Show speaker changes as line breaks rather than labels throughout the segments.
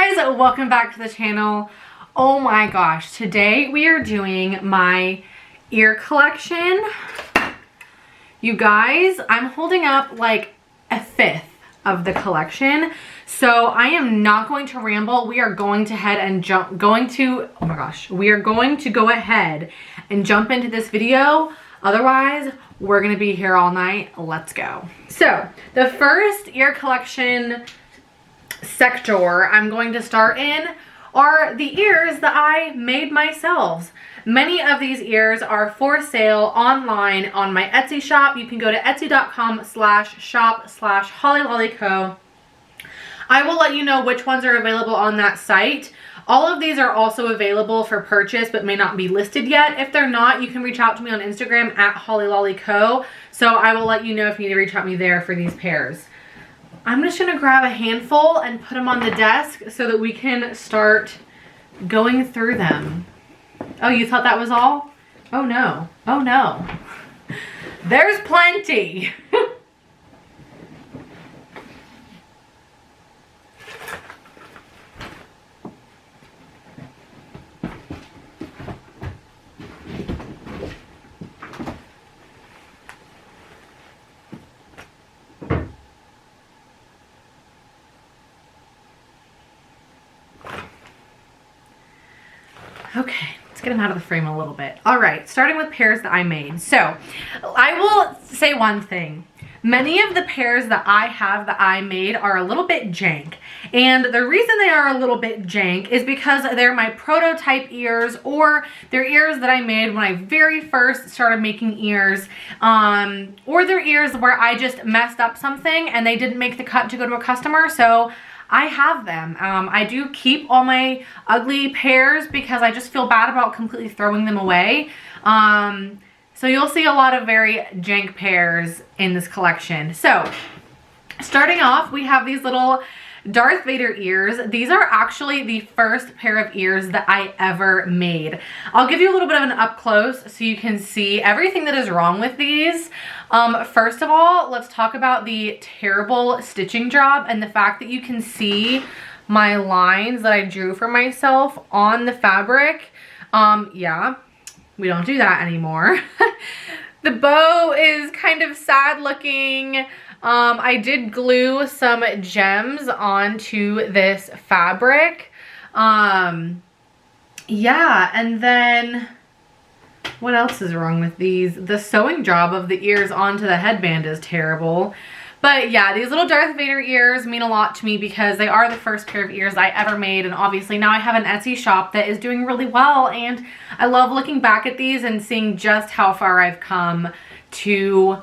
Hey guys, welcome back to the channel. Oh my gosh, today we are doing my ear collection. You guys, I'm holding up like a fifth of the collection, so I am not going to ramble. We are going to head and we are going to go ahead and jump into this video. Otherwise, we're gonna be here all night. Let's go. So the first ear collection sector I'm going to start in are the ears that I made myself. Many of these ears are for sale online on my Etsy shop. You can go to etsy.com/shop/hollylollyco. I will let you know which ones are available on that site. All of these are also available for purchase but may not be listed yet. If they're not, you can reach out to me on Instagram at hollylollyco. So I will let you know if you need to reach out to me there for these pairs. I'm just gonna grab a handful and put them on the desk so that we can start going through them. Oh, you thought that was all? Oh no, oh no. There's plenty. Okay, let's get them out of the frame a little bit. All right, starting with pairs that I made. So I will say one thing. Many of the pairs that I have that I made are a little bit jank. And the reason they are a little bit jank is because they're my prototype ears, or they're ears that I made when I very first started making ears, or they're ears where I just messed up something and they didn't make the cut to go to a customer. So I have them. I do keep all my ugly pairs because I just feel bad about completely throwing them away. So you'll see a lot of very jank pairs in this collection. So starting off, we have these little Darth Vader ears. These are actually the first pair of ears that I ever made. I'll give you a little bit of an up close so you can see everything that is wrong with these. First of all, let's talk about the terrible stitching job and the fact that you can see my lines that I drew for myself on the fabric. Yeah, we don't do that anymore. The bow is kind of sad looking. I did glue some gems onto this fabric. Yeah, and then what else is wrong with these? The sewing job of the ears onto the headband is terrible. But yeah, these little Darth Vader ears mean a lot to me because they are the first pair of ears I ever made. And obviously now I have an Etsy shop that is doing really well. And I love looking back at these and seeing just how far I've come to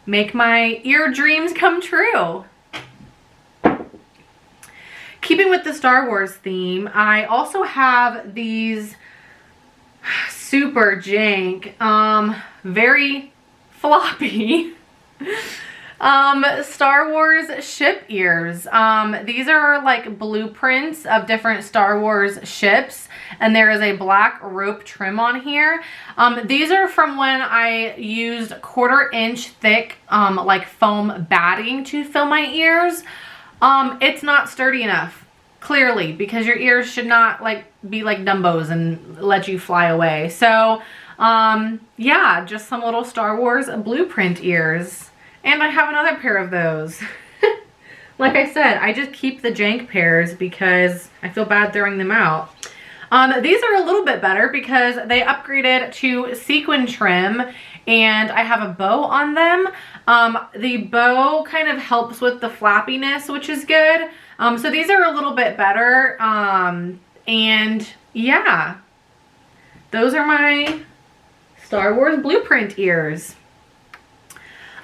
make my ear dreams come true. Keeping with the Star Wars theme, I also have these super jank, very floppy Star Wars ship ears. These are like blueprints of different Star Wars ships, and there is a black rope trim on here. These are from when I used 1/4 inch thick like foam batting to fill my ears. It's not sturdy enough, clearly, because your ears should not like be like Dumbos and let you fly away. So yeah, just some little Star Wars blueprint ears. And I have another pair of those. Like I said, I just keep the jank pairs because I feel bad throwing them out. These are a little bit better because they upgraded to sequin trim and I have a bow on them. The bow kind of helps with the flappiness, which is good. So these are a little bit better. And yeah, those are my Star Wars blueprint ears.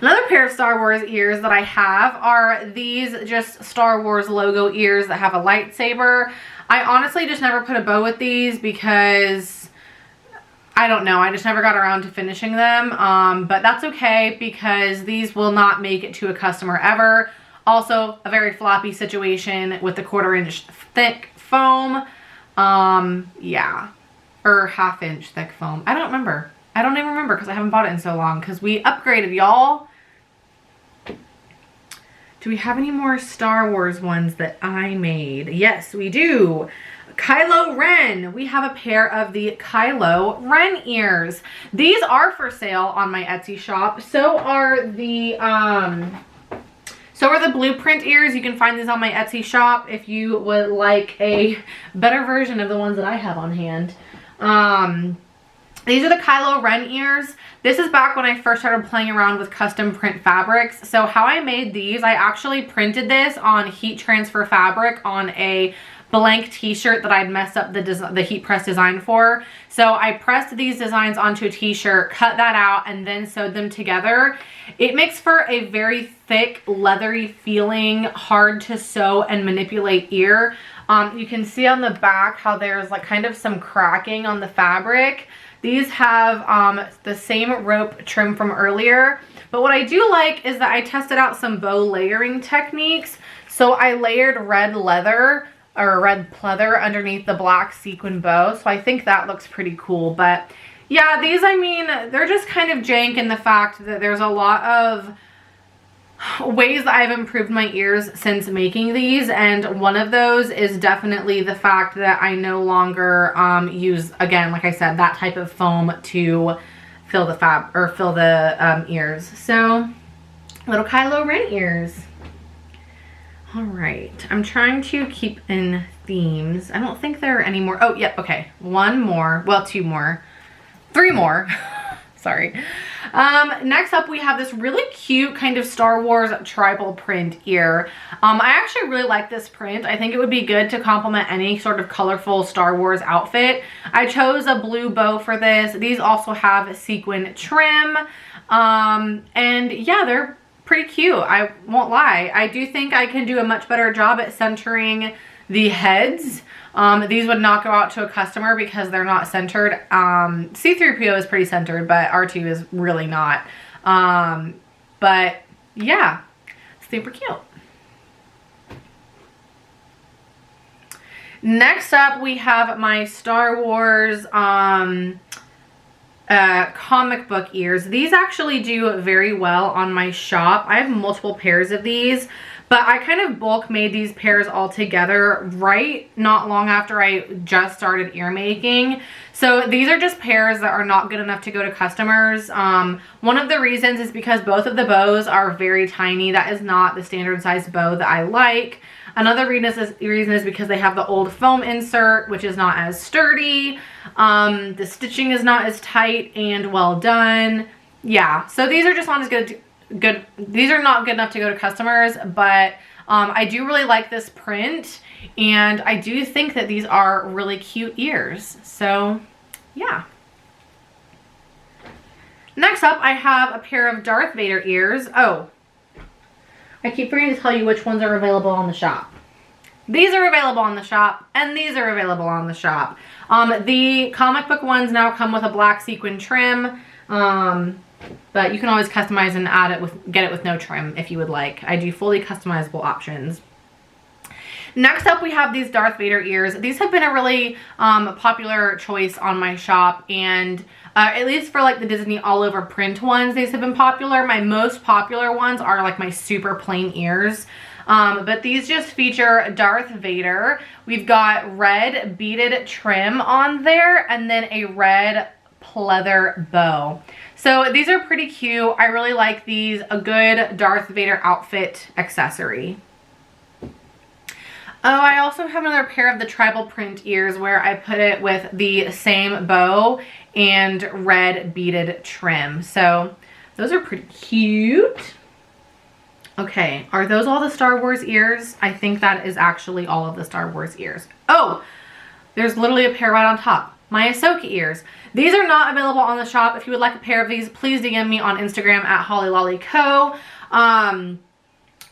Another pair of Star Wars ears that I have are these just Star Wars logo ears that have a lightsaber. I honestly just never put a bow with these because I don't know, I just never got around to finishing them. But that's okay because these will not make it to a customer ever. Also a very floppy situation with the 1/4 inch thick foam. Yeah, or 1/2 inch thick foam. I don't remember. I don't even remember because I haven't bought it in so long because we upgraded, y'all. Do we have any more Star Wars ones that I made? Yes, we do. Kylo Ren. We have a pair of the Kylo Ren ears. These are for sale on my Etsy shop. So are the blueprint ears. You can find these on my Etsy shop if you would like a better version of the ones that I have on hand. These are the Kylo Ren ears. This is back when I first started playing around with custom print fabrics. So how I made these, I actually printed this on heat transfer fabric on a blank t-shirt that I'd messed up the heat press design for. So I pressed these designs onto a t-shirt, cut that out, and then sewed them together. It makes for a very thick, leathery feeling, hard to sew and manipulate ear. You can see on the back how there's like kind of some cracking on the fabric. These have the same rope trim from earlier. But what I do like is that I tested out some bow layering techniques. So I layered red leather or red pleather underneath the black sequin bow. So I think that looks pretty cool. But yeah, these, I mean, they're just kind of jank in the fact that there's a lot of ways that I've improved my ears since making these, and one of those is definitely the fact that I no longer use, again, like I said, that type of foam to fill the ears. So little Kylo Ren ears. All right, I'm trying to keep in themes. I don't think there are any more. Oh, yep, okay, one more, well, two more, three more. Sorry. Next up, we have this really cute kind of Star Wars tribal print ear. I actually really like this print. I think it would be good to complement any sort of colorful Star Wars outfit. I chose a blue bow for this. These also have sequin trim. And yeah, they're pretty cute. I won't lie. I do think I can do a much better job at centering the heads. These would not go out to a customer because they're not centered. C-3PO is pretty centered, but R2 is really not. But yeah, super cute. Next up, we have my Star Wars comic book ears. These actually do very well on my shop. I have multiple pairs of these. But I kind of bulk made these pairs all together not long after I just started ear making. So these are just pairs that are not good enough to go to customers. One of the reasons is because both of the bows are very tiny. That is not the standard size bow that I like. Another reason is because they have the old foam insert, which is not as sturdy. The stitching is not as tight and well done. Yeah, so these are just not as good. These are not good enough to go to customers, but I do really like this print, and I do think that these are really cute ears. So yeah. Next up, I have a pair of Darth Vader ears. Oh, I keep forgetting to tell you which ones are available on the shop. These are available on the shop, and these are available on the shop. The comic book ones now come with a black sequin trim. But you can always customize and get it with no trim if you would like. I do fully customizable options. Next up, we have these Darth Vader ears. These have been a really popular choice on my shop, and at least for like the Disney all over print ones, these have been popular. My most popular ones are like my super plain ears. But these just feature Darth Vader. We've got red beaded trim on there, and then a red pleather bow. So these are pretty cute. I really like these. A good Darth Vader outfit accessory. Oh, I also have another pair of the tribal print ears where I put it with the same bow and red beaded trim. So those are pretty cute. Okay, are those all the Star Wars ears? I think that is actually all of the Star Wars ears. Oh, there's literally a pair right on top. My Ahsoka ears. These are not available on the shop. If you would like a pair of these, please DM me on Instagram at hollylollyco.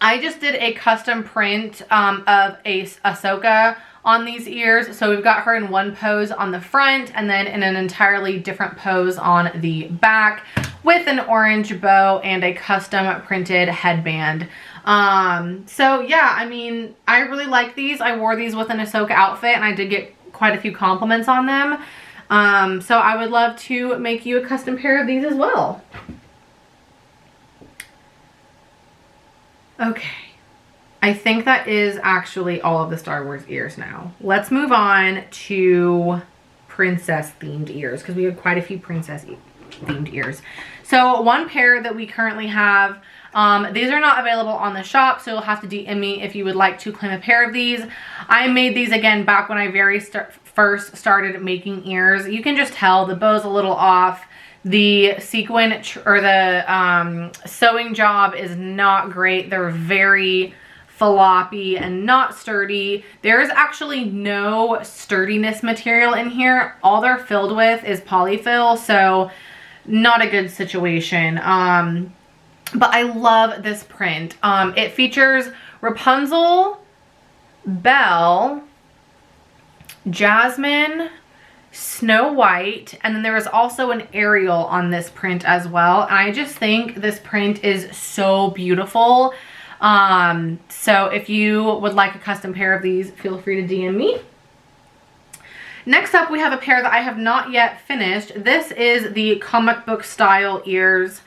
I just did a custom print of a Ahsoka on these ears. So we've got her in one pose on the front and then in an entirely different pose on the back with an orange bow and a custom printed headband. So yeah, I mean, I really like these. I wore these with an Ahsoka outfit and I did get quite a few compliments on them. So I would love to make you a custom pair of these as well. Okay, I think that is actually all of the Star Wars ears now. Let's move on to princess themed ears, because we have quite a few princess themed ears. So one pair that we currently have, these are not available on the shop, so you'll have to DM me if you would like to claim a pair of these. I made these again back when I first started making ears. You can just tell the bow's a little off. The sequin or the sewing job is not great. They're very floppy and not sturdy. There is actually no sturdiness material in here. All they're filled with is polyfill, so not a good situation. But I love this print. It features Rapunzel, Belle, Jasmine, Snow White, and then there is also an Ariel on this print as well. And I just think this print is so beautiful. So if you would like a custom pair of these, feel free to DM me. Next up, we have a pair that I have not yet finished. This is the comic book style ears.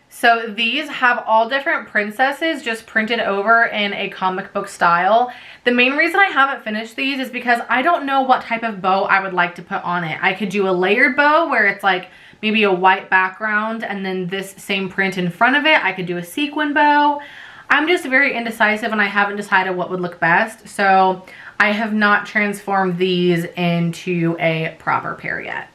So these have all different princesses just printed over in a comic book style. The main reason I haven't finished these is because I don't know what type of bow I would like to put on it. I could do a layered bow where it's like maybe a white background and then this same print in front of it. I could do a sequin bow. I'm just very indecisive and I haven't decided what would look best. So I have not transformed these into a proper pair yet.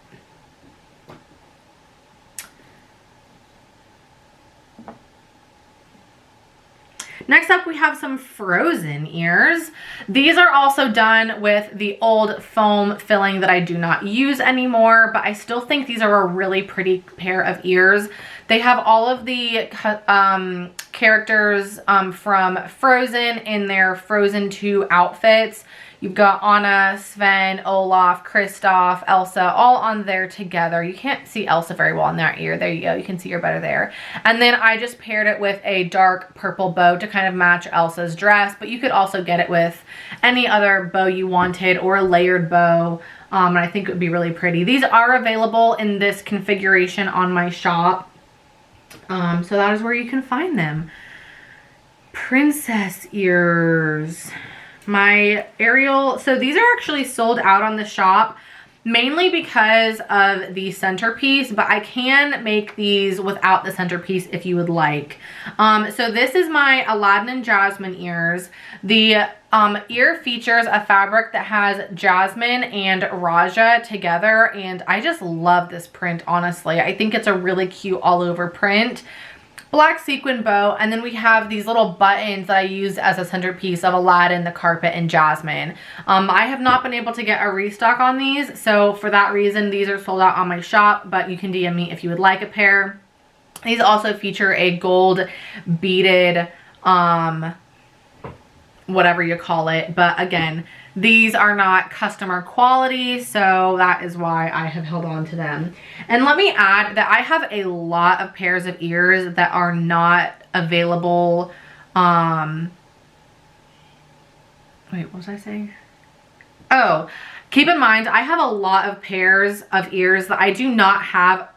Next up, we have some Frozen ears. These are also done with the old foam filling that I do not use anymore, but I still think these are a really pretty pair of ears. They have all of the characters from Frozen in their Frozen 2 outfits. You've got Anna, Sven, Olaf, Kristoff, Elsa, all on there together. You can't see Elsa very well in that ear. There you go. You can see her better there. And then I just paired it with a dark purple bow to kind of match Elsa's dress. But you could also get it with any other bow you wanted or a layered bow. And I think it would be really pretty. These are available in this configuration on my shop. So that is where you can find them. Princess ears. My Ariel, so these are actually sold out on the shop mainly because of the centerpiece, but I can make these without the centerpiece if you would like. So this is my Aladdin and Jasmine ears. The ear features a fabric that has Jasmine and Raja together, and I just love this print, honestly. I think it's a really cute all over print. Black sequin bow, and then we have these little buttons that I use as a centerpiece of Aladdin, the carpet, and Jasmine. I have not been able to get a restock on these, so for that reason these are sold out on my shop, but you can DM me if you would like a pair. These also feature a gold beaded whatever you call it, but again, these are not customer quality, so that is why I have held on to them. And let me add that I have a lot of pairs of ears that are not available. Wait, what was I saying? Oh, keep in mind, I have a lot of pairs of ears that I do not have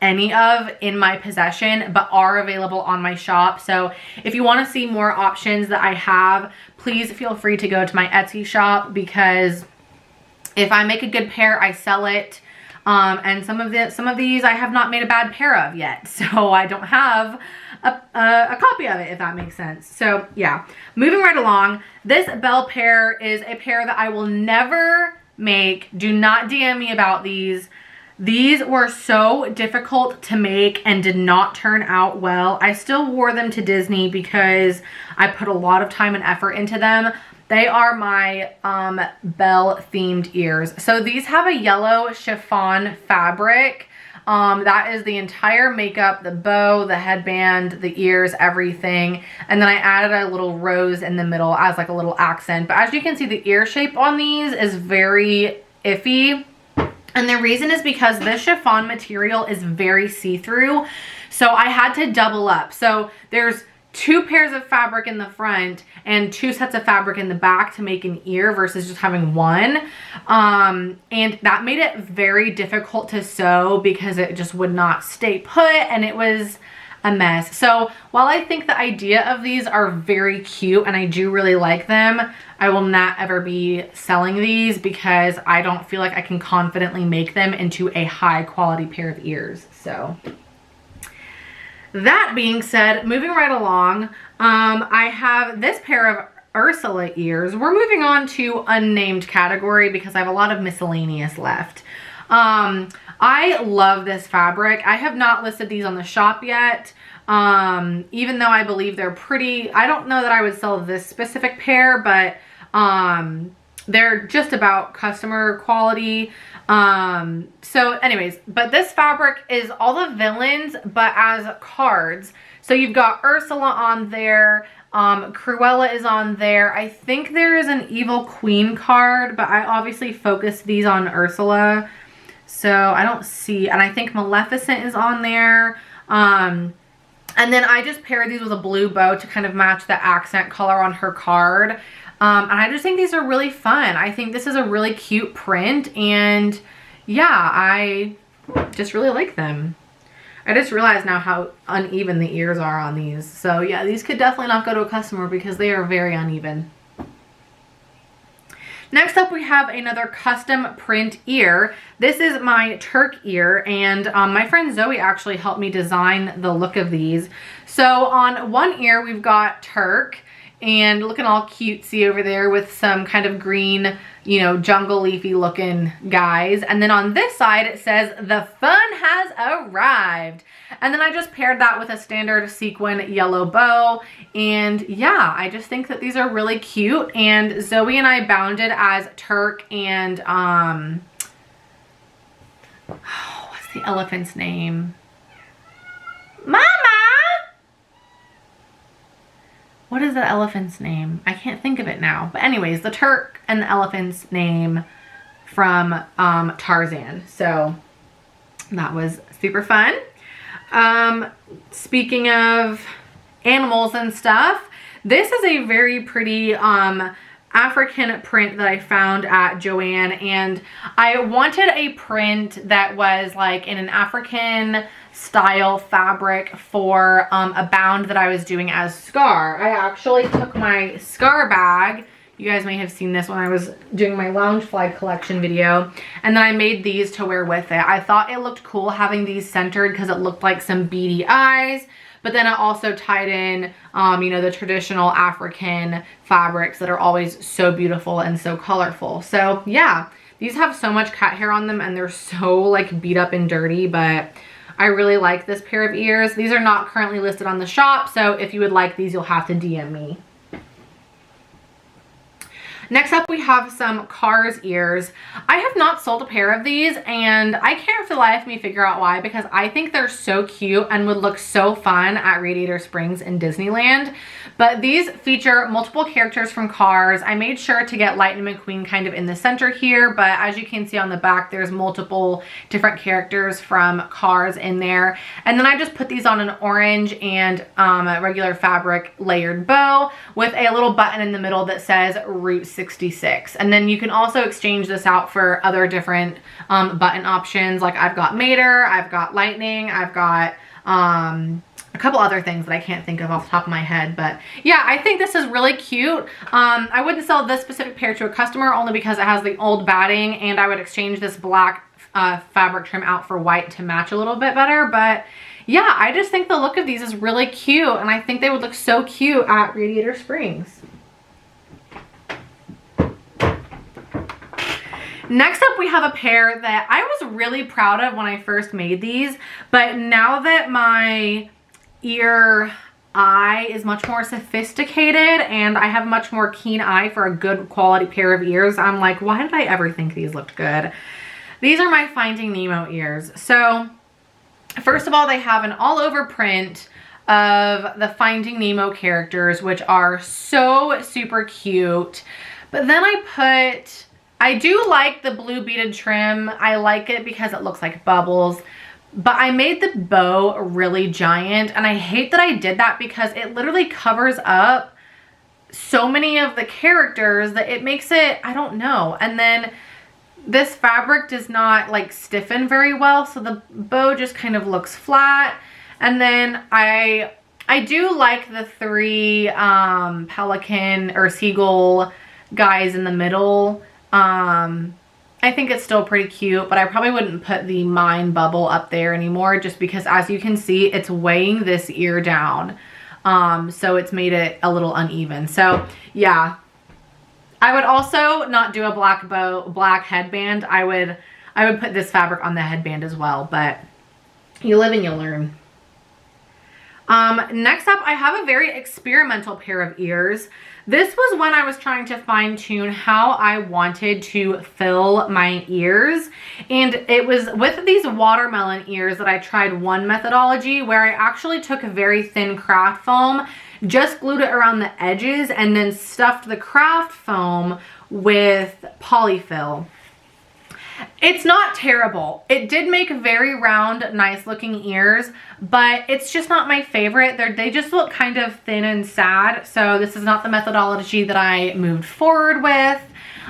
any of in my possession, but are available on my shop. So if you want to see more options that I have, please feel free to go to my Etsy shop, because if I make a good pair, I sell it. And some of these I have not made a bad pair of yet, so I don't have a copy of it, if that makes sense. So yeah, moving right along, this Belle pair is a pair that I will never make. Do not DM me about these. These were so difficult to make and did not turn out well. I still wore them to Disney because I put a lot of time and effort into them. They are my Belle themed ears. So these have a yellow chiffon fabric. That is the entire makeup, the bow, the headband, the ears, everything. And then I added a little rose in the middle as like a little accent. But as you can see, the ear shape on these is very iffy. And the reason is because this chiffon material is very see-through. So I had to double up. So there's 2 pairs of fabric in the front and 2 sets of fabric in the back to make an ear versus just having one. And that made it very difficult to sew because it just would not stay put, and it was a mess. So while I think the idea of these are very cute and I do really like them, I will not ever be selling these because I don't feel like I can confidently make them into a high quality pair of ears. So that being said, moving right along, I have this pair of Ursula ears. We're moving on to unnamed category because I have a lot of miscellaneous left. I love this fabric. I have not listed these on the shop yet. Even though I believe they're pretty, I don't know that I would sell this specific pair, but they're just about customer quality. So anyways, but this fabric is all the villains, but as cards. So you've got Ursula on there. Cruella is on there. I think there is an Evil Queen card, but I obviously focused these on Ursula. So I don't see, and I think Maleficent is on there. And then I just paired these with a blue bow to kind of match the accent color on her card. And I just think these are really fun. I think this is a really cute print, and yeah, I just really like them. I just realized now how uneven the ears are on these. So yeah, these could definitely not go to a customer because they are very uneven. Next up, we have another custom print ear. This is my Turk ear, and my friend Zoe actually helped me design the look of these. So on one ear, we've got Turk, and looking all cutesy over there with some kind of green, you know, jungle leafy looking guys. And then on this side, it says, "The fun has arrived." And then I just paired that with a standard sequin yellow bow. And yeah, I just think that these are really cute. And Zoe and I bounded as Turk and, what's the elephant's name? Mama! What is the elephant's name? I can't think of it now. But anyways, the Turk and the elephant's name from Tarzan. So that was super fun. Speaking of animals and stuff, this is a very pretty African print that I found at Joann, and I wanted a print that was like in an African style fabric for a bound that I was doing as Scar. I actually took my Scar bag. You guys may have seen this when I was doing my Loungefly collection video. And then I made these to wear with it. I thought it looked cool having these centered because it looked like some beady eyes. But then I also tied in, you know, the traditional African fabrics that are always so beautiful and so colorful. So yeah, these have so much cat hair on them and they're so like beat up and dirty, but I really like this pair of ears. These are not currently listed on the shop, so if you would like these, you'll have to DM me. Next up, we have some Cars ears. I have not sold a pair of these, and I can't for the life of me figure out why, because I think they're so cute and would look so fun at Radiator Springs in Disneyland. But these feature multiple characters from Cars. I made sure to get Lightning McQueen kind of in the center here, but as you can see on the back, there's multiple different characters from Cars in there. And then I just put these on an orange and a regular fabric layered bow with a little button in the middle that says Route 66. And then you can also exchange this out for other different button options. Like I've got Mater, I've got Lightning, I've got a couple other things that I can't think of off the top of my head. But yeah, I think this is really cute. I wouldn't sell this specific pair to a customer only because it has the old batting, and I would exchange this black fabric trim out for white to match a little bit better. But yeah, I just think the look of these is really cute, and I think they would look so cute at Radiator Springs. Next up, we have a pair that I was really proud of when I first made these, but now that my ear eye is much more sophisticated and I have a much more keen eye for a good quality pair of ears, I'm like, why did I ever think these looked good? These are my Finding Nemo ears. So first of all, they have an all over print of the Finding Nemo characters, which are so super cute. But then I do like the blue beaded trim. I like it because it looks like bubbles. But I made the bow really giant, and I hate that I did that because it literally covers up so many of the characters that it makes it, I don't know. And then this fabric does not like stiffen very well, so the bow just kind of looks flat. And then I do like the 3 pelican or seagull guys in the middle. I think it's still pretty cute, but I probably wouldn't put the mine bubble up there anymore just because, as you can see, it's weighing this ear down. So it's made it a little uneven. So yeah, I would also not do a black headband. I would put this fabric on the headband as well, but you live and you learn. Next up, I have a very experimental pair of ears. This was when I was trying to fine tune how I wanted to fill my ears. And it was with these watermelon ears that I tried one methodology where I actually took a very thin craft foam, just glued it around the edges, and then stuffed the craft foam with polyfill. It's not terrible. It did make very round, nice looking ears, but it's just not my favorite. They just look kind of thin and sad. So this is not the methodology that I moved forward with.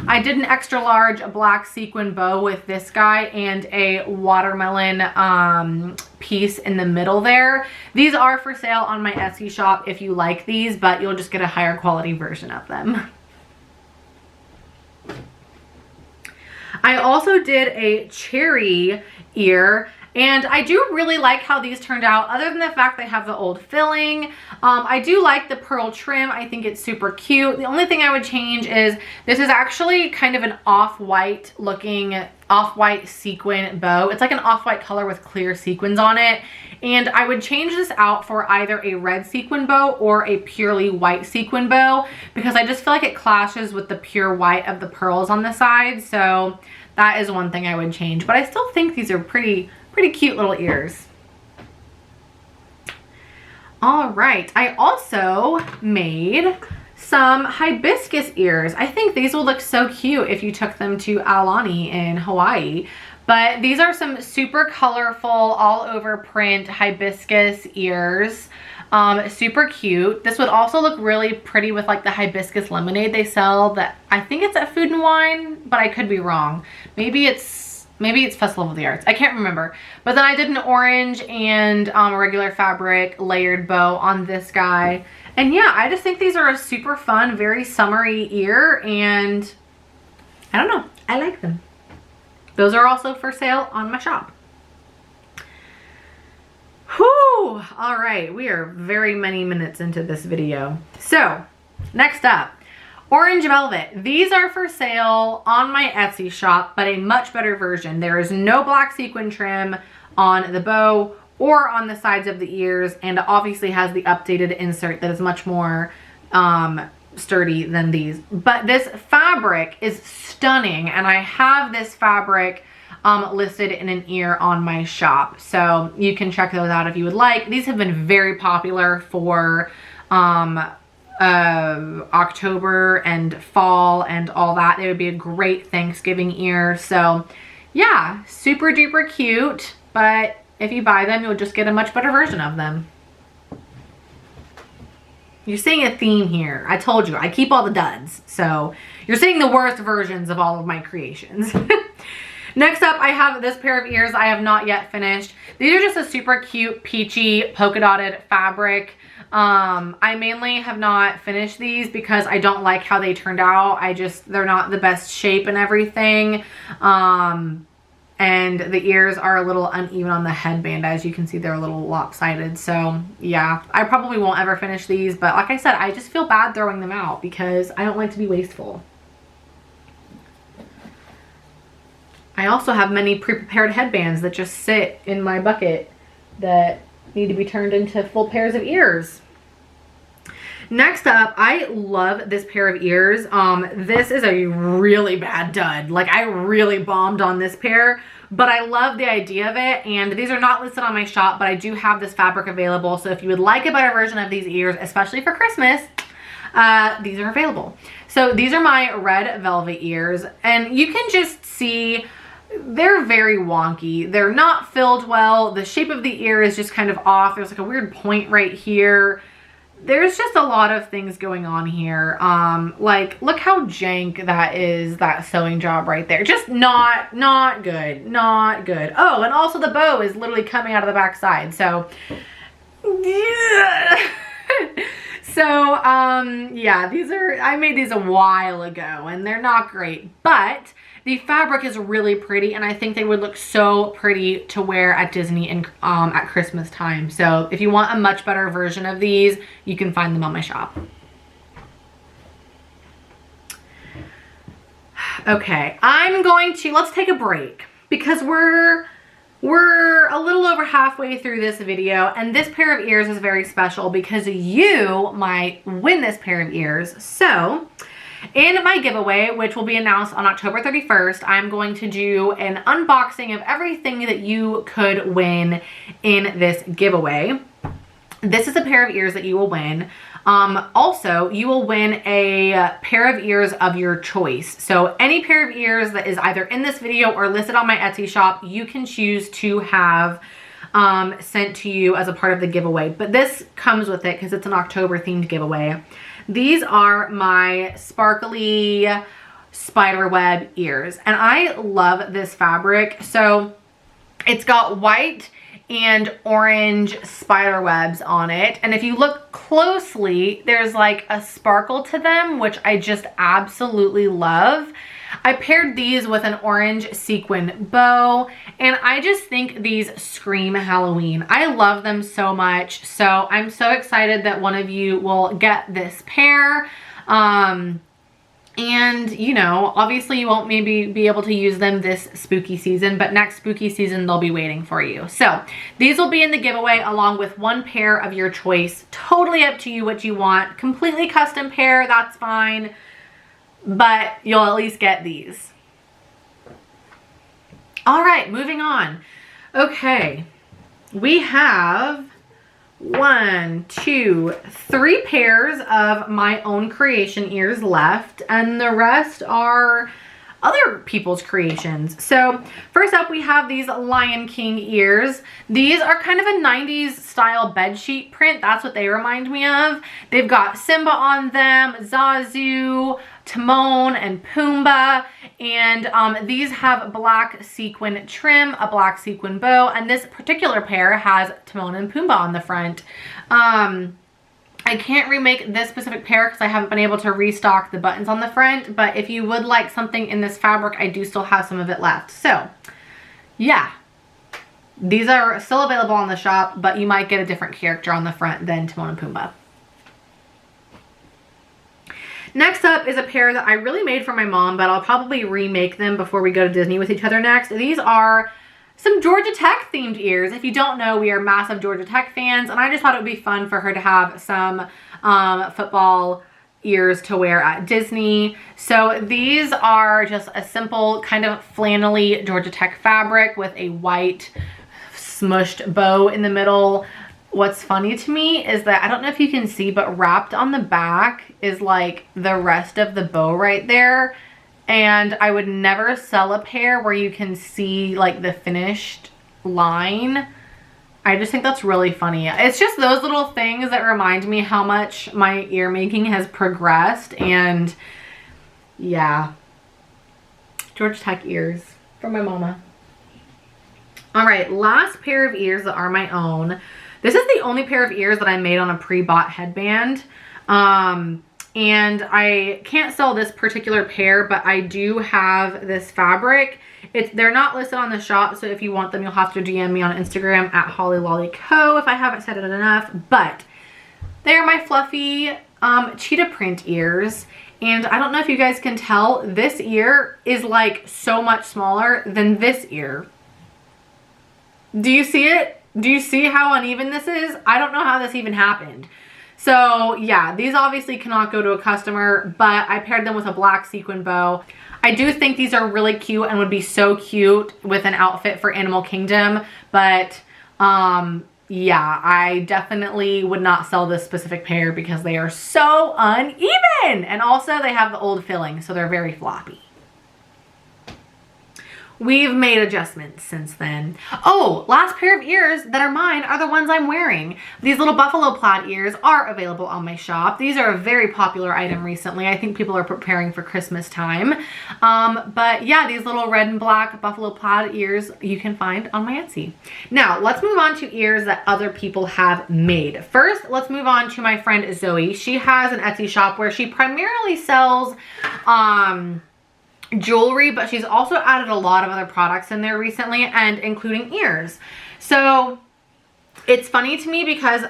I did an extra large black sequin bow with this guy and a watermelon piece in the middle there. These are for sale on my Etsy shop if you like these, but you'll just get a higher quality version of them. I also did a cherry ear, and I do really like how these turned out, other than the fact they have the old filling. I do like the pearl trim. I think it's super cute. The only thing I would change is this is actually kind of an off-white looking, off-white sequin bow. It's like an off-white color with clear sequins on it. And I would change this out for either a red sequin bow or a purely white sequin bow, because I just feel like it clashes with the pure white of the pearls on the side. So that is one thing I would change, but I still think these are pretty cute little ears. All right, I also made some hibiscus ears. I think these will look so cute if you took them to Aulani in Hawaii. But these are some super colorful, all over print hibiscus ears. Super cute. This would also look really pretty with like the hibiscus lemonade they sell that I think it's at Food and Wine, but I could be wrong. Maybe it's Festival of the Arts. I can't remember. But then I did an orange and regular fabric layered bow on this guy. And yeah, I just think these are a super fun, very summery ear, and I don't know, I like them. Those are also for sale on my shop. Whew, all right, we are very many minutes into this video. So, next up, orange velvet. These are for sale on my Etsy shop, but a much better version. There is no black sequin trim on the bow or on the sides of the ears, and it obviously has the updated insert that is much more sturdy than these. But this fabric is stunning, and I have this fabric listed in an ear on my shop, so you can check those out if you would like. These have been very popular for October and fall and all that. They would be a great Thanksgiving ear. So yeah, super duper cute, but if you buy them, you'll just get a much better version of them. You're seeing a theme here. I told you, I keep all the duds. So you're seeing the worst versions of all of my creations. Next up, I have this pair of ears I have not yet finished. These are just a super cute, peachy, polka dotted fabric. I mainly have not finished these because I don't like how they turned out. They're not the best shape and everything. And the ears are a little uneven on the headband. As you can see, they're a little lopsided. So yeah, I probably won't ever finish these, but like I said, I just feel bad throwing them out because I don't like to be wasteful. I also have many pre-prepared headbands that just sit in my bucket that need to be turned into full pairs of ears. Next up, I love this pair of ears. This is a really bad dud. Like, I really bombed on this pair, but I love the idea of it. And these are not listed on my shop, but I do have this fabric available. So if you would like a better version of these ears, especially for Christmas, these are available. So these are my red velvet ears, and you can just see they're very wonky. They're not filled well. The shape of the ear is just kind of off. There's like a weird point right here. There's just a lot of things going on here. Like, look how jank that is, that sewing job right there. Just not good, not good. Oh, and also the bow is literally coming out of the back side. So So, yeah, I made these a while ago and they're not great, but the fabric is really pretty and I think they would look so pretty to wear at Disney and at Christmas time. So if you want a much better version of these, you can find them on my shop. Okay, let's take a break because we're a little over halfway through this video and this pair of ears is very special because you might win this pair of ears. So in my giveaway, which will be announced on October 31st, I'm going to do an unboxing of everything that you could win in this giveaway. This is a pair of ears that you will win. Also, you will win a pair of ears of your choice. So any pair of ears that is either in this video or listed on my Etsy shop, you can choose to have sent to you as a part of the giveaway. But this comes with it because it's an October themed giveaway. These are my sparkly spiderweb ears and I love this fabric. So it's got white and orange spider webs on it, and if you look closely there's like a sparkle to them, which I just absolutely love. I paired these with an orange sequin bow and I just think these scream Halloween. I love them so much, so I'm so excited that one of you will get this pair. And you know, obviously you won't maybe be able to use them this spooky season, but next spooky season they'll be waiting for you. So these will be in the giveaway along with one pair of your choice. Totally up to you what you want. Completely custom pair, that's fine, but you'll at least get these. All right, moving on. Okay, we have 1, 2, 3 pairs of my own creation ears left, and the rest are other people's creations. So first up we have these Lion King ears. These are kind of a 90s style bedsheet print. That's what they remind me of. They've got Simba on them, Zazu, Timon, and Pumbaa, and these have black sequin trim, a black sequin bow, and this particular pair has Timon and Pumbaa on the front. I can't remake this specific pair because I haven't been able to restock the buttons on the front, but if you would like something in this fabric, I do still have some of it left. So yeah, these are still available on the shop, but you might get a different character on the front than Timon and Pumbaa. Next up is a pair that I really made for my mom, but I'll probably remake them before we go to Disney with each other next. These are some Georgia Tech themed ears. If you don't know, we are massive Georgia Tech fans, and I just thought it would be fun for her to have some football ears to wear at Disney. So these are just a simple kind of flannelly Georgia Tech fabric with a white smushed bow in the middle. What's funny to me is that, I don't know if you can see, but wrapped on the back is like the rest of the bow right there. And I would never sell a pair where you can see like the finished line. I just think that's really funny. It's just those little things that remind me how much my ear making has progressed. And yeah, Georgia Tech ears for my mama. All right, last pair of ears that are my own. This is the only pair of ears that I made on a pre-bought headband. And I can't sell this particular pair, but I do have this fabric. They're not listed on the shop, so if you want them, you'll have to DM me on Instagram at hollylollyco if I haven't said it enough. But they are my fluffy cheetah print ears. And I don't know if you guys can tell, this ear is like so much smaller than this ear. Do you see it? Do you see how uneven this is? I don't know how this even happened. So yeah, these obviously cannot go to a customer, but I paired them with a black sequin bow. I do think these are really cute and would be so cute with an outfit for Animal Kingdom, but yeah, I definitely would not sell this specific pair because they are so uneven. And also they have the old filling, so they're very floppy. we've made adjustments since then. Oh, last pair of ears that are mine are the ones I'm wearing. These little buffalo plaid ears are available on my shop. These are a very popular item recently. I think people are preparing for Christmas time. But yeah, these little red and black buffalo plaid ears you can find on my Etsy. Now, let's move on to ears that other people have made. First, let's move on to my friend Zoe. She has an Etsy shop where she primarily sells jewelry, but she's also added a lot of other products in there recently, and including ears. So it's funny to me because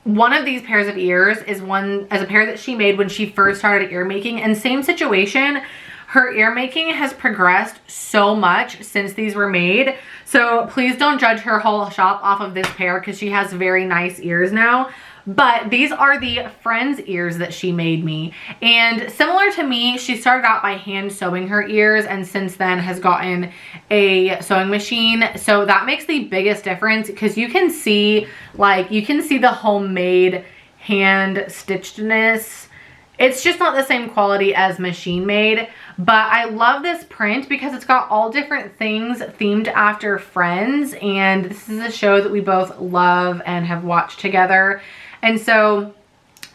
one of these pairs of ears is a pair that she made when she first started ear making, and same situation. Her ear making has progressed so much since these were made. So please don't judge her whole shop off of this pair because she has very nice ears now. But these are the Friends ears that she made me. And similar to me, she started out by hand sewing her ears and since then has gotten a sewing machine. So that makes the biggest difference because you can see the homemade hand stitchedness. It's just not the same quality as machine made, but I love this print because it's got all different things themed after Friends, and this is a show that we both love and have watched together. And so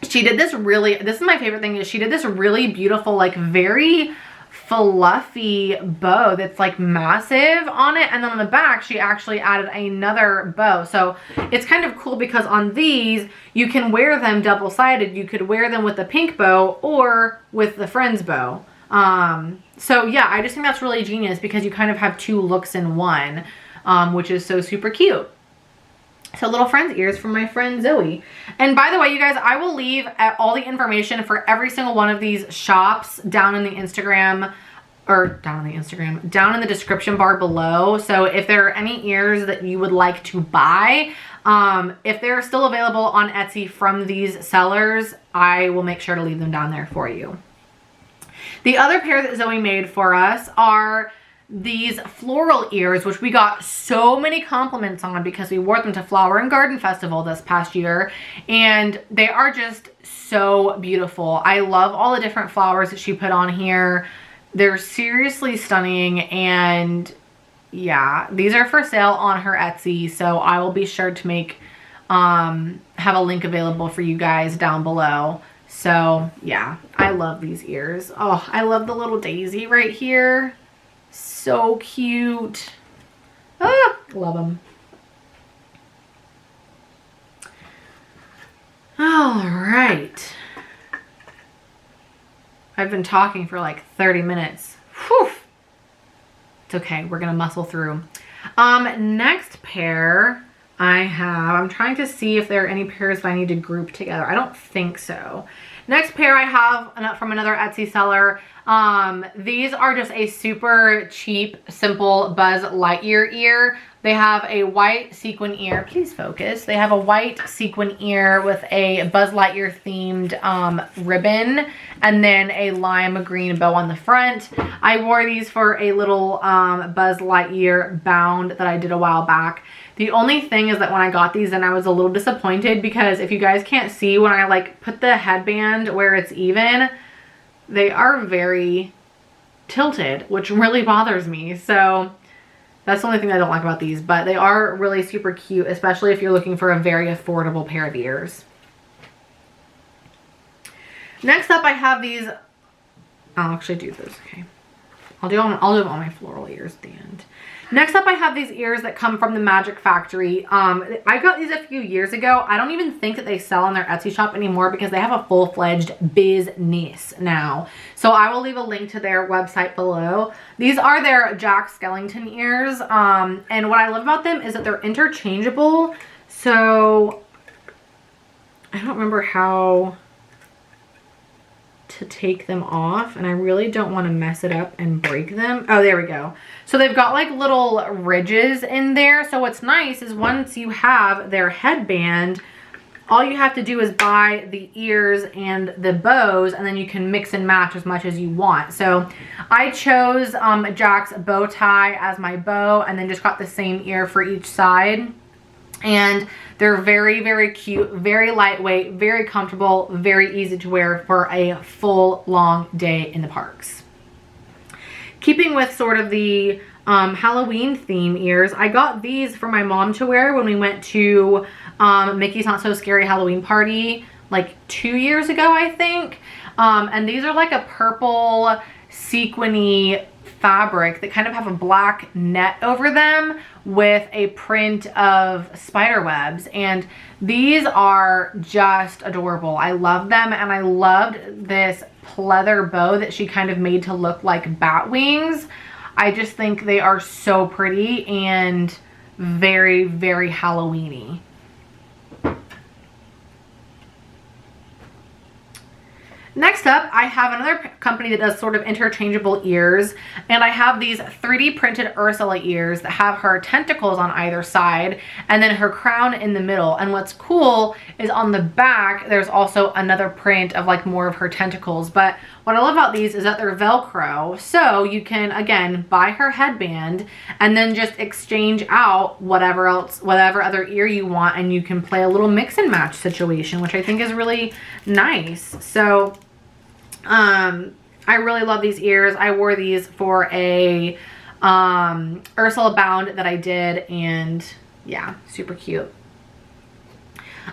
she did this is my favorite thing, is she did this really beautiful, like very fluffy bow that's like massive on it, and then on the back she actually added another bow. So it's kind of cool because on these you can wear them double-sided. You could wear them with the pink bow or with the Friends bow. So yeah, I just think that's really genius because you kind of have two looks in one, which is so super cute. So little Friends ears from my friend Zoe. And by the way, you guys, I will leave all the information for every single one of these shops down in the Instagram, down in the description bar below. So if there are any ears that you would like to buy, if they're still available on Etsy from these sellers, I will make sure to leave them down there for you. The other pair that Zoe made for us are these Floral Ears, which we got so many compliments on because we wore them to Flower and Garden Festival this past year, and they are just so beautiful. I love all the different flowers that she put on here. They're seriously stunning, and yeah, these are for sale on her Etsy, so I will be sure to make have a link available for you guys down below. So yeah, I love these ears. Oh, I love the little daisy right here. So cute. Ah, love them. All right. I've been talking for like 30 minutes. Whew. It's okay. We're going to muscle through. Next pair I'm trying to see if there are any pairs that I need to group together. I don't think so. Next pair I have from another Etsy seller. These are just a super cheap, simple Buzz Lightyear ear. They have a white sequin ear. Please focus. They have a white sequin ear with a Buzz Lightyear themed ribbon and then a lime green bow on the front. I wore these for a little Buzz Lightyear bound that I did a while back. The only thing is that when I got these, then I was a little disappointed because if you guys can't see, when I like put the headband where it's even, they are very tilted, which really bothers me. So that's the only thing I don't like about these, but they are really super cute, especially if you're looking for a very affordable pair of ears. Next up, I have these. I'll actually do this. Okay, I'll do all my Floral Ears at the end. Next up, I have these ears that come from the Magic Factory. I got these a few years ago. I don't even think that they sell on their Etsy shop anymore because they have a full-fledged business now. So I will leave a link to their website below. These are their Jack Skellington ears. And what I love about them is that they're interchangeable. So I don't remember how to take them off, and I really don't want to mess it up and break them. Oh, there we go. So they've got like little ridges in there. So what's nice is once you have their headband, all you have to do is buy the ears and the bows, and then you can mix and match as much as you want. So I chose Jack's bow tie as my bow, and then just got the same ear for each side. And they're very, very cute, very lightweight, very comfortable, very easy to wear for a full long day in the parks. keeping with sort of the Halloween theme ears, I got these for my mom to wear when we went to Mickey's Not So Scary Halloween party like 2 years ago, I think. And these are like a purple sequiny fabric that kind of have a black net over them with a print of spider webs, and these are just adorable. I love them, and I loved this pleather bow that she kind of made to look like bat wings. I just think they are so pretty and very, very Halloween-y. Next up, I have another company that does sort of interchangeable ears, and I have these 3D printed Ursula ears that have her tentacles on either side and then her crown in the middle. And what's cool is on the back, there's also another print of like more of her tentacles. But what I love about these is that they're Velcro, so you can, again, buy her headband and then just exchange out whatever other ear you want, and you can play a little mix and match situation, which I think is really nice. So I really love these ears. I wore these for a Ursula bound that I did, and yeah, super cute.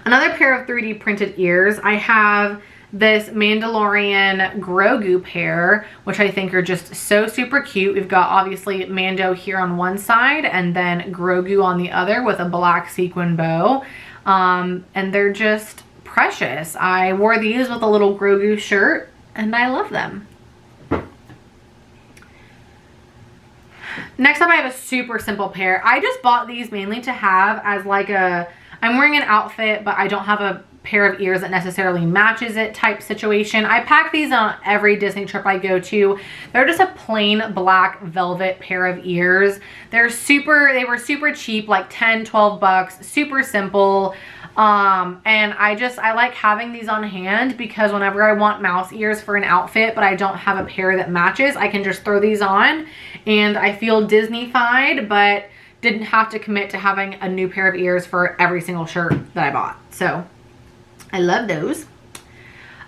Another pair of 3D printed ears. I have this Mandalorian Grogu pair, which I think are just so super cute. We've got obviously Mando here on one side and then Grogu on the other with a black sequin bow. And they're just precious. I wore these with a little Grogu shirt and I love them. Next up, I have a super simple pair. I just bought these mainly to have as like I'm wearing an outfit, but I don't have a pair of ears that necessarily matches it type situation. I pack these on every Disney trip I go to. They're just a plain black velvet pair of ears. They were super cheap, like 10, 12 bucks, super simple. And I like having these on hand because whenever I want mouse ears for an outfit, but I don't have a pair that matches, I can just throw these on and I feel Disney-fied, but didn't have to commit to having a new pair of ears for every single shirt that I bought. So I love those.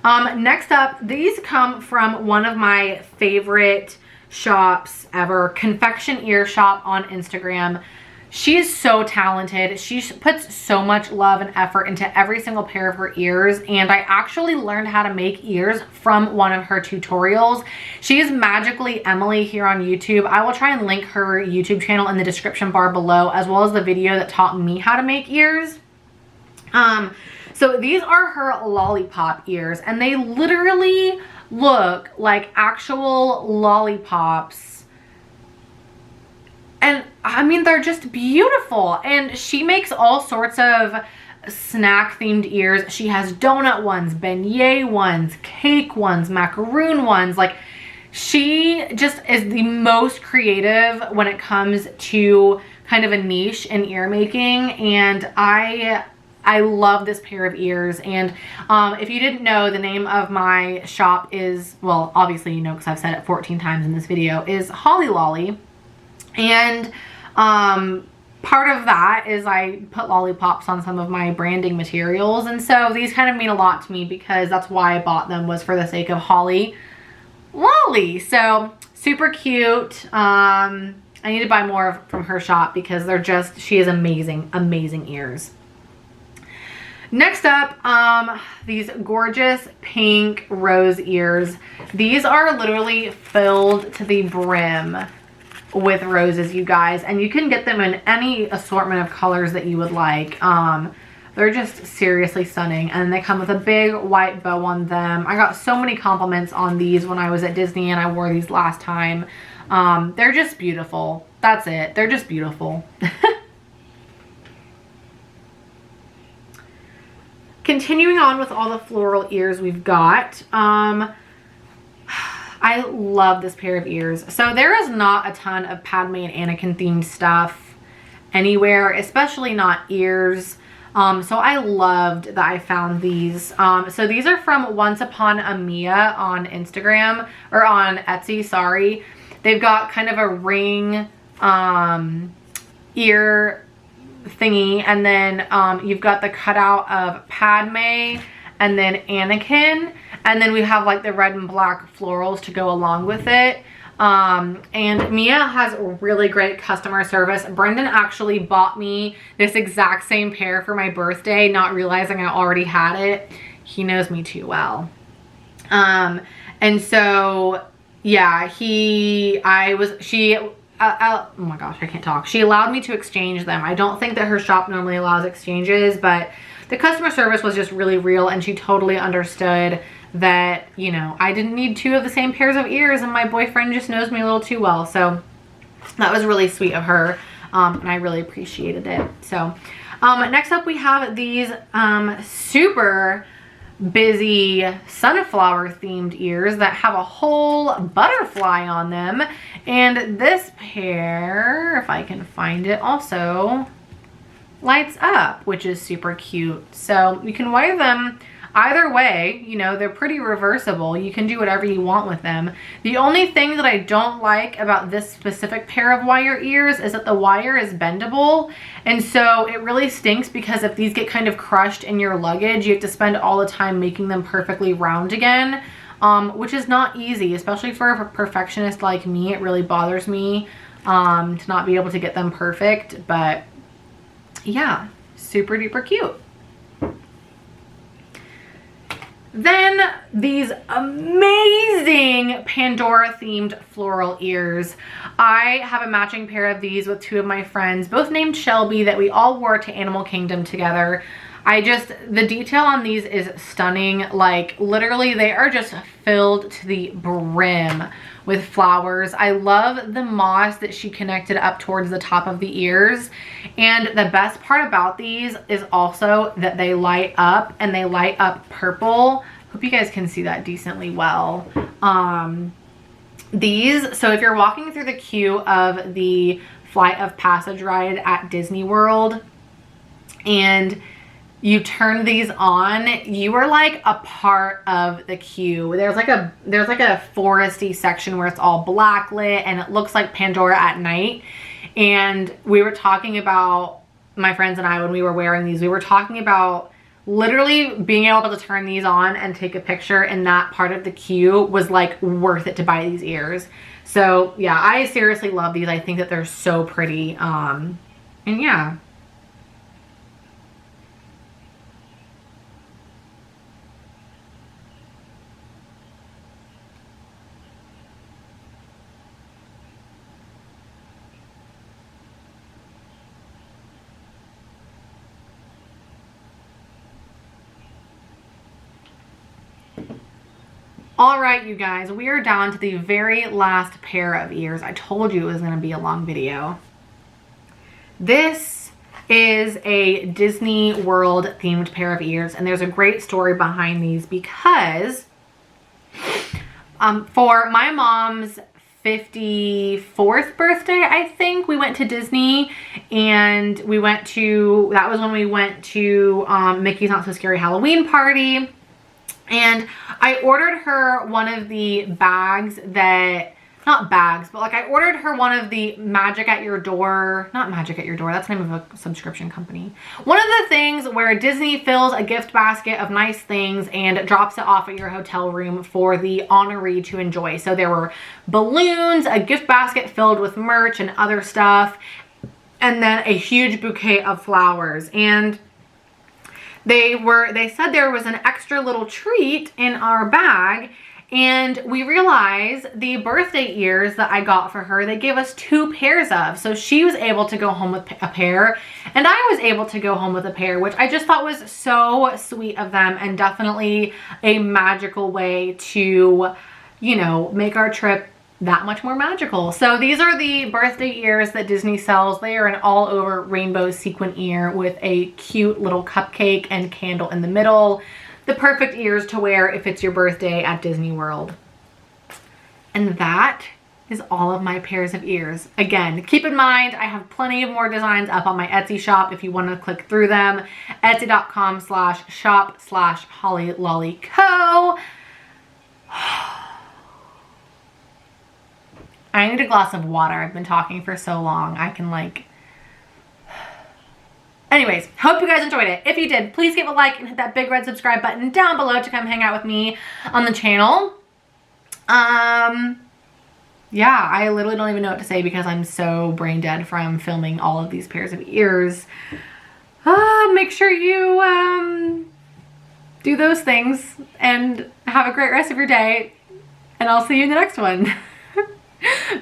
Next up, these come from one of my favorite shops ever, Confectioned Ear Shop on Instagram. She is so talented. She puts so much love and effort into every single pair of her ears, and I actually learned how to make ears from one of her tutorials. She is Magically Emily here on YouTube. I will try and link her YouTube channel in the description bar below, as well as the video that taught me how to make ears. So these are her Lollipop ears, and they literally look like actual lollipops. And I mean, they're just beautiful. And she makes all sorts of snack themed ears. She has donut ones, beignet ones, cake ones, macaroon ones. Like, she just is the most creative when it comes to kind of a niche in ear making. And I love this pair of ears. And if you didn't know, the name of my shop is, well, obviously you know because I've said it 14 times in this video, is Holly Lolly. And part of that is I put lollipops on some of my branding materials, and so these kind of mean a lot to me because that's why I bought them, was for the sake of Holly Lolly. So super cute. I need to buy more from her shop because she has amazing ears. Next up, these gorgeous pink rose ears. These are literally filled to the brim with roses, you guys, and you can get them in any assortment of colors that you would like. They're just seriously stunning, and they come with a big white bow on them. I got so many compliments on these when I was at Disney, and I wore these last time. They're just beautiful. That's it. They're just beautiful. Continuing on with all the floral ears we've got. I love this pair of ears. So there is not a ton of Padme and Anakin themed stuff anywhere, especially not ears. So I loved that I found these. So these are from Once Upon a Mia on Instagram, or on Etsy, sorry. They've got kind of a ring ear thingy, and then you've got the cutout of Padme and then Anakin, and then we have like the red and black florals to go along with it. And Mia has really great customer service. Brendan actually bought me this exact same pair for my birthday, not realizing I already had it. He knows me too well. And so, yeah, oh my gosh, I can't talk. She allowed me to exchange them. I don't think that her shop normally allows exchanges, but the customer service was just really real, and she totally understood that, you know, I didn't need two of the same pairs of ears, and my boyfriend just knows me a little too well. So that was really sweet of her, and I really appreciated it. So next up we have these super busy sunflower themed ears that have a whole butterfly on them. And this pair, if I can find it, also lights up, which is super cute. So you can wear them either way, you know, they're pretty reversible. You can do whatever you want with them. The only thing that I don't like about this specific pair of wire ears is that the wire is bendable. And so it really stinks, because if these get kind of crushed in your luggage, you have to spend all the time making them perfectly round again, which is not easy, especially for a perfectionist like me. It really bothers me to not be able to get them perfect, but yeah, super duper cute. Then these amazing Pandora themed floral ears. I have a matching pair of these with two of my friends, both named Shelby, that we all wore to Animal Kingdom together. The detail on these is stunning. Like, literally, they are just filled to the brim with flowers. I love the moss that she connected up towards the top of the ears. And the best part about these is also that they light up, and they light up purple. Hope you guys can see that decently well. So if you're walking through the queue of the Flight of Passage ride at Disney World and you turn these on, you are like a part of the queue. There's like a foresty section where it's all black lit, and it looks like Pandora at night. And we were talking about, my friends and I, when we were wearing these, we were talking about literally being able to turn these on and take a picture in that part of the queue was like worth it to buy these ears. So yeah, I seriously love these. I think that they're so pretty. And yeah. All right, you guys, we are down to the very last pair of ears. I told you it was going to be a long video. This is a Disney World themed pair of ears, and there's a great story behind these, because for my mom's 54th birthday, I think, we went to Disney, and that was when we went to Mickey's Not So Scary Halloween Party. And I ordered her one of the bags that, not bags, but like I ordered her one of the Magic at Your Door, not Magic at Your Door, that's the name of a subscription company. One of the things where Disney fills a gift basket of nice things and drops it off at your hotel room for the honoree to enjoy. So there were balloons, a gift basket filled with merch and other stuff, and then a huge bouquet of flowers. And they said there was an extra little treat in our bag, and we realized the birthday ears that I got for her, they gave us 2 pairs of. So she was able to go home with a pair, and I was able to go home with a pair, which I just thought was so sweet of them, and definitely a magical way to, you know, make our trip that much more magical. So these are the birthday ears that Disney sells. They are an all over rainbow sequin ear with a cute little cupcake and candle in the middle. The perfect ears to wear if it's your birthday at Disney World. And that is all of my pairs of ears. Again, keep in mind, I have plenty of more designs up on my Etsy shop if you want to click through them. Etsy.com/shop/hollylollyco. I need a glass of water. I've been talking for so long. I can like... Anyways, hope you guys enjoyed it. If you did, please give a like and hit that big red subscribe button down below to come hang out with me on the channel. yeah, I literally don't even know what to say because I'm so brain dead from filming all of these pairs of ears. Make sure you do those things and have a great rest of your day, and I'll see you in the next one.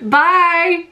Bye!